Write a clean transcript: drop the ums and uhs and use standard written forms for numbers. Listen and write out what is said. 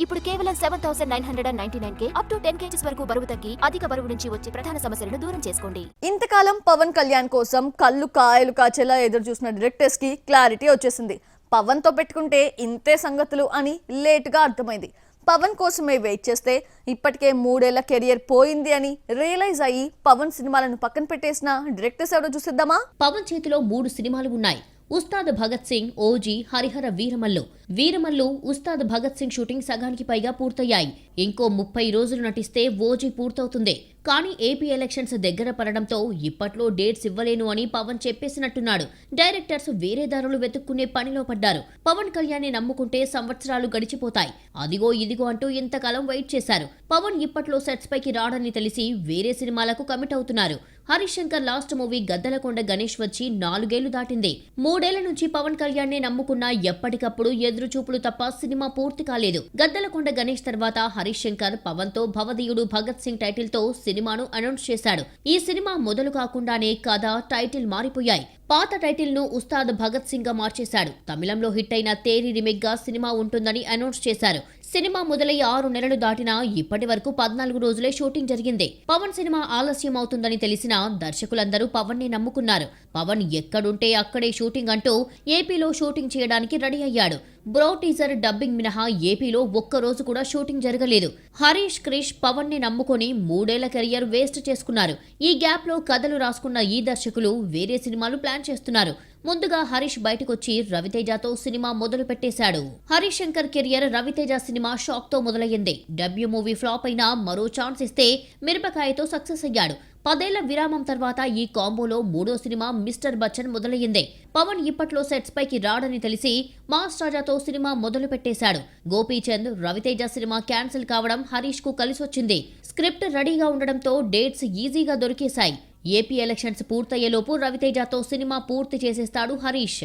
ఇప్పుడు కేవలం 7,999 up to 10 kgs వరకు బరువు తగ్గి అధిక బరువు నుంచి వచ్చే ప్రధాన సమస్యలను దూరం చేసుకోండి. ఇంతకాలం పవన్ కళ్యాణ్ కోసం కళ్ళు కాయలు కాచేలా ఎదురు చూసిన డైరెక్టర్స్ కి క్లారిటీ వచ్చేసింది. పవన్ తో పెట్టుకుంటే ఇంతే సంగతులు అని లేటుగా అర్థమైంది. పవన్ కోసమే వెయిట్ చేస్తే ఇప్పటికే 3 ఏళ్ల కెరియర్ పోయింది అని రియలైజ్ అయ్యి పవన్ సినిమాలను పక్కన పెట్టేసిన డైరెక్టర్స్ ఎవరో చూసిద్దామా? పవన్ చేతిలో 3 సినిమాలు ఉన్నాయి. ఉస్తాద్ భగత్ సింగ్, ఓజీ, హరిహర వీరమల్లు ఉస్తాద్ భగత్ సింగ్ షూటింగ్ సగానికి పైగా పూర్తయ్యాయి. ఇంకో 30 రోజులు నటిస్తే ఓజీ పూర్తవుతుంది. కానీ ఏపీ ఎలక్షన్స్ దగ్గర పడడంతో ఇప్పట్లో డేట్స్ ఇవ్వలేను అని పవన్ చెప్పేసినట్టున్నాడు. డైరెక్టర్స్ వేరే దారులు వెతుక్కునే పనిలో పడ్డారు. పవన్ కళ్యాణ్ నమ్ముకుంటే సంవత్సరాలు గడిచిపోతాయి. అదిగో ఇదిగో అంటూ ఇంతకాలం వెయిట్ చేశారు. పవన్ ఇప్పట్లో సెట్స్ పైకి రాడని తెలిసి వేరే సినిమాలకు కమిట్ అవుతున్నారు. హరీష్ శంకర్ లాస్ట్ మూవీ గద్దలకొండ గణేష్ వచ్చి 4 ఏళ్లు దాటింది. 3 ఏళ్ల నుంచి పవన్ కళ్యాణ్ నమ్ముకున్నా ఎప్పటికప్పుడు ఎదురుచూపులు తప్ప సినిమా పూర్తి కాలేదు. గద్దలకొండ గణేష్ తర్వాత హరీష్ శంకర్ పవన్ తో భవదీయుడు భగత్ సింగ్ టైటిల్ తో సినిమాను అనౌన్స్ చేశాడు. ఈ సినిమా మొదలు కాకుండానే కథ, టైటిల్ మారిపోయాయి. పాత టైటిల్ ను ఉస్తాద్ భగత్ సింగ్ గా మార్చేశాడు. తమిళంలో హిట్ అయిన తేరి రీమేక్ గా సినిమా ఉంటుందని అనౌన్స్ చేశారు. సినిమా మొదలై 6 నెలలు దాటినా ఇప్పటి వరకు 14 రోజులే షూటింగ్ జరిగింది. పవన్ సినిమా ఆలస్యం అవుతుందని తెలిసినా దర్శకులందరూ పవన్ ని నమ్ముకున్నారు. పవన్ ఎక్కడుంటే అక్కడే షూటింగ్ అంటూ ఏపీలో షూటింగ్ చేయడానికి రెడీ అయ్యాడు. బ్రో టీజర్ డబ్బింగ్ మినహా ఏపీలో ఒక్క రోజు కూడా షూటింగ్ జరగలేదు. హరీష్, క్రిష్ పవన్ ని నమ్ముకొని 3 ఏళ్ల కెరియర్ వేస్ట్ చేసుకున్నారు. ఈ గ్యాప్ లో కథలు రాసుకున్న ఈ దర్శకులు వేరే సినిమాలు ప్లాన్ చేస్తున్నారు. ముందుగా హరీష్ బయటకొచ్చి రవితేజతో సినిమా మొదలు పెట్టేశాడు. హరీష్ శంకర్ కెరియర్ రవితేజ సినిమా షాక్ తో మొదలయ్యింది. డెబ్యూ మూవీ ఫ్లాప్ అయినా మరో ఛాన్స్ ఇస్తే మిరపకాయతో సక్సెస్ అయ్యాడు. 10 ఏళ్ల విరామం తర్వాత ఈ కాంబోలో 3వ సినిమా మిస్టర్ బచ్చన్ మొదలయ్యింది. పవన్ ఇప్పట్లో సెట్స్ పైకి రాడని తెలిసి మాస్ రాజాతో సినిమా మొదలు పెట్టేశాడు. గోపీచంద్, రవితేజ సినిమా క్యాన్సిల్ కావడం హరీష్ కు కలిసొచ్చింది. స్క్రిప్ట్ రెడీగా ఉండడంతో డేట్స్ ఈజీగా దొరికేశాయి. ఏపీ ఎలక్షన్స్ పూర్తయ్యేలోపు రవితేజతో సినిమా పూర్తి చేసేస్తాడు హరీష్.